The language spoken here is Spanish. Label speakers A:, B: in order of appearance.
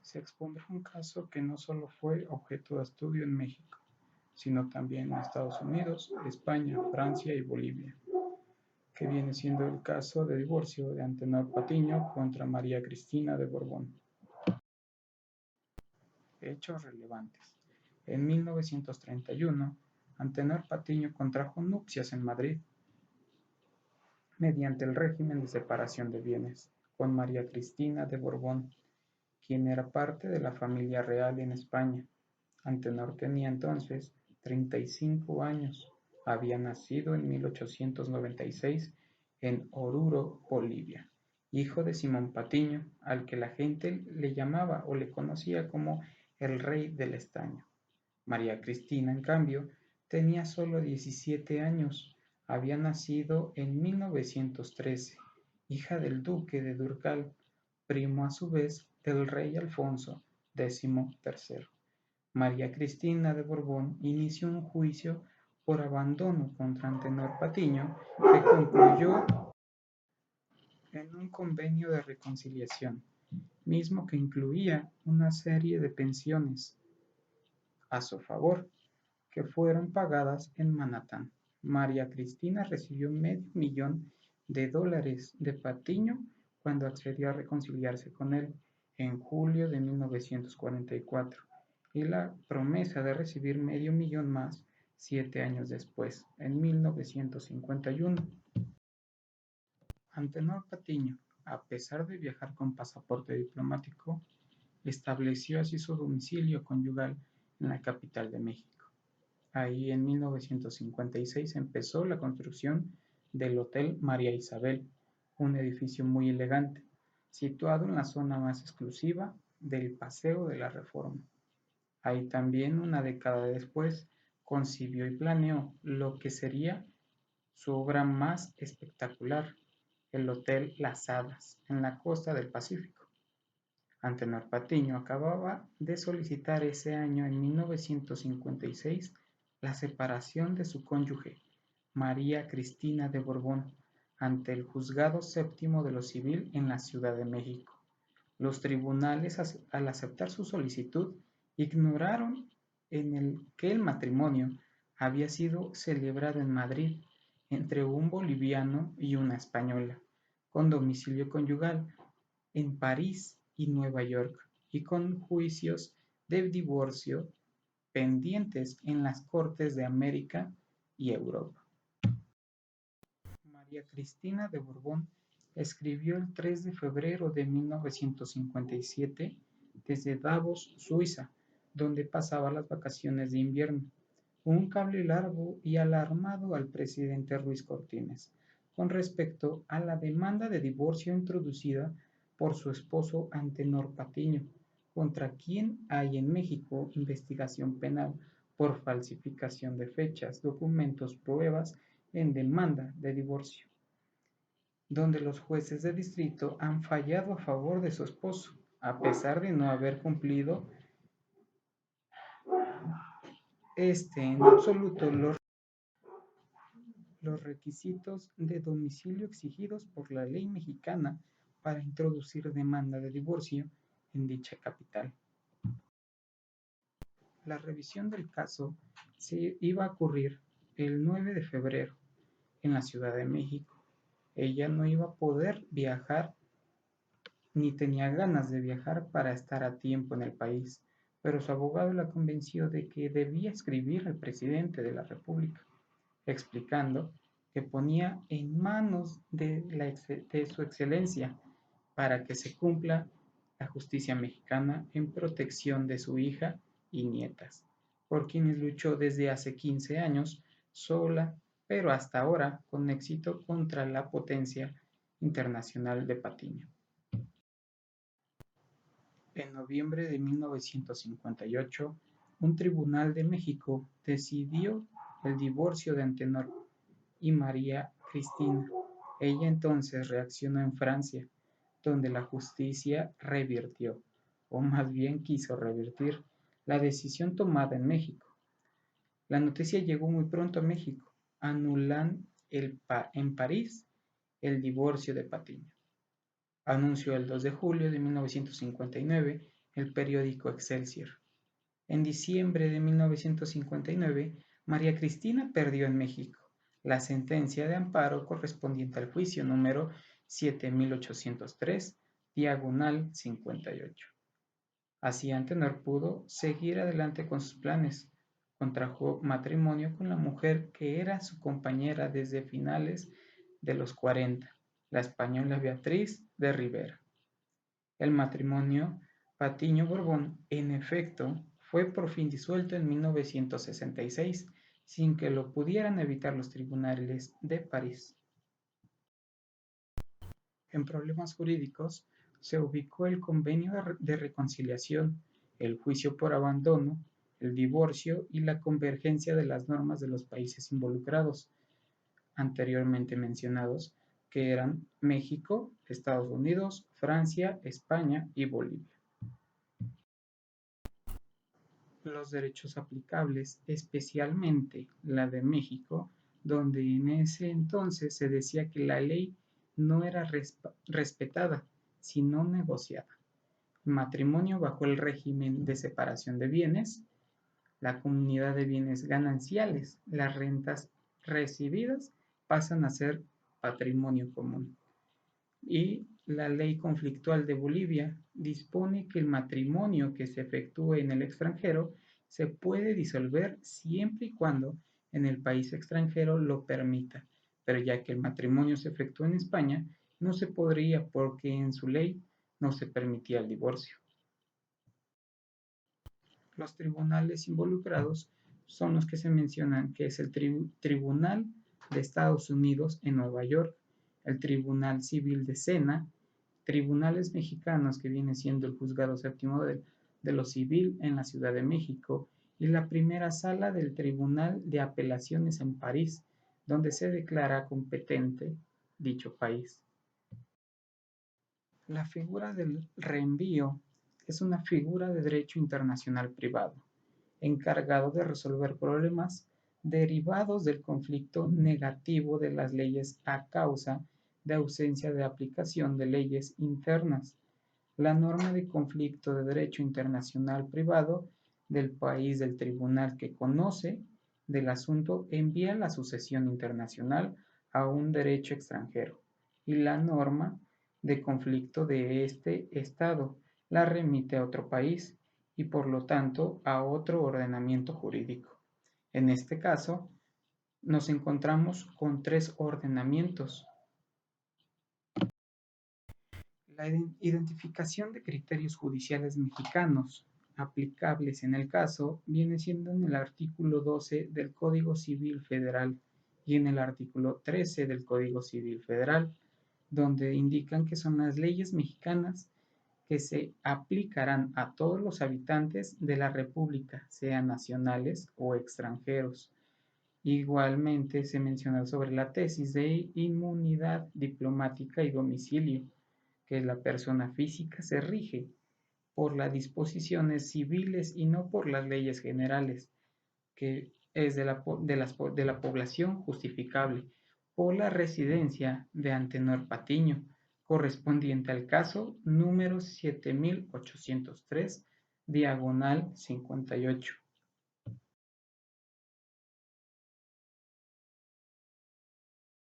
A: se expondrá un caso que no solo fue objeto de estudio en México, sino también en Estados Unidos, España, Francia y Bolivia, que viene siendo el caso de divorcio de Antenor Patiño contra María Cristina de Borbón. Hechos relevantes. En 1931, Antenor Patiño contrajo nupcias en Madrid mediante el régimen de separación de bienes con María Cristina de Borbón, quien era parte de la familia real en España. Antenor tenía entonces 35 años. Había nacido en 1896 en Oruro, Bolivia, hijo de Simón Patiño, al que la gente le llamaba o le conocía como el rey del estaño. María Cristina, en cambio, tenía solo 17 años. Había nacido en 1913, hija del duque de Durcal, primo a su vez del rey Alfonso XIII. María Cristina de Borbón inició un juicio por abandono contra Antenor Patiño que concluyó en un convenio de reconciliación, mismo que incluía una serie de pensiones a su favor, que fueron pagadas en Manhattan. María Cristina recibió $500,000 de Patiño cuando accedió a reconciliarse con él en julio de 1944 y la promesa de recibir $500,000 más 7 años después, en 1951. Antenor Patiño, a pesar de viajar con pasaporte diplomático, estableció así su domicilio conyugal en la capital de México. Ahí en 1956 empezó la construcción del Hotel María Isabel, un edificio muy elegante, situado en la zona más exclusiva del Paseo de la Reforma. Ahí también, una década después, concibió y planeó lo que sería su obra más espectacular, el Hotel Las Hadas, en la costa del Pacífico. Antenor Patiño acababa de solicitar ese año, en 1956, la separación de su cónyuge, María Cristina de Borbón, ante el Juzgado Séptimo de lo Civil en la Ciudad de México. Los tribunales, al aceptar su solicitud, ignoraron que el matrimonio había sido celebrado en Madrid entre un boliviano y una española, con domicilio conyugal en París y Nueva York, y con juicios de divorcio pendientes en las Cortes de América y Europa. María Cristina de Borbón escribió el 3 de febrero de 1957 desde Davos, Suiza, donde pasaba las vacaciones de invierno, un cable largo y alarmado al presidente Ruiz Cortines con respecto a la demanda de divorcio introducida por su esposo Antenor Patiño, contra quien hay en México investigación penal por falsificación de fechas, documentos, pruebas en demanda de divorcio, donde los jueces de distrito han fallado a favor de su esposo, a pesar de no haber cumplido en absoluto los requisitos de domicilio exigidos por la ley mexicana para introducir demanda de divorcio en dicha capital. La revisión del caso se iba a ocurrir el 9 de febrero en la Ciudad de México. Ella no iba a poder viajar ni tenía ganas de viajar para estar a tiempo en el país, pero su abogado la convenció de que debía escribir al presidente de la República, explicando que ponía en manos de su excelencia para que se cumpla la justicia mexicana en protección de su hija y nietas, por quienes luchó desde hace 15 años sola, pero hasta ahora con éxito contra la potencia internacional de Patiño. En noviembre de 1958, un tribunal de México decidió el divorcio de Antenor y María Cristina. Ella entonces reaccionó en Francia, donde la justicia revirtió, o más bien quiso revertir, la decisión tomada en México. La noticia llegó muy pronto a México, anulan en París el divorcio de Patiño. Anunció el 2 de julio de 1959 el periódico Excelsior. En diciembre de 1959, María Cristina perdió en México la sentencia de amparo correspondiente al juicio número 7803, diagonal 58. Así Antenor pudo seguir adelante con sus planes. Contrajo matrimonio con la mujer que era su compañera desde finales de los 40, la española Beatriz de Rivera. El matrimonio Patiño-Borbón, en efecto, fue por fin disuelto en 1966, sin que lo pudieran evitar los tribunales de París. En problemas jurídicos, se ubicó el convenio de reconciliación, el juicio por abandono, el divorcio y la convergencia de las normas de los países involucrados, anteriormente mencionados, que eran México, Estados Unidos, Francia, España y Bolivia. Los derechos aplicables, especialmente la de México, donde en ese entonces se decía que la ley no era respetada, sino negociada. El matrimonio bajo el régimen de separación de bienes, la comunidad de bienes gananciales, las rentas recibidas pasan a ser patrimonio común. Y la ley conflictual de Bolivia dispone que el matrimonio que se efectúe en el extranjero se puede disolver siempre y cuando en el país extranjero lo permita, pero ya que el matrimonio se efectúa en España, no se podría porque en su ley no se permitía el divorcio. Los tribunales involucrados son los que se mencionan, que es el Tribunal de Estados Unidos en Nueva York, el Tribunal Civil de Sena, tribunales mexicanos que viene siendo el Juzgado Séptimo de lo Civil en la Ciudad de México y la primera sala del Tribunal de Apelaciones en París, donde se declara competente dicho país. La figura del reenvío es una figura de derecho internacional privado, encargado de resolver problemas derivados del conflicto negativo de las leyes a causa de ausencia de aplicación de leyes internas. La norma de conflicto de derecho internacional privado del país del tribunal que conoce del asunto envía la sucesión internacional a un derecho extranjero y la norma de conflicto de este Estado la remite a otro país y por lo tanto a otro ordenamiento jurídico. En este caso, nos encontramos con tres ordenamientos. La identificación de criterios judiciales mexicanos aplicables en el caso viene siendo en el artículo 12 del Código Civil Federal y en el artículo 13 del Código Civil Federal, donde indican que son las leyes mexicanas que se aplicarán a todos los habitantes de la República, sean nacionales o extranjeros. Igualmente se menciona sobre la tesis de inmunidad diplomática y domicilio, que la persona física se rige por las disposiciones civiles y no por las leyes generales, que es de la población justificable, por la residencia de Antenor Patiño, correspondiente al caso número 7803, diagonal 58.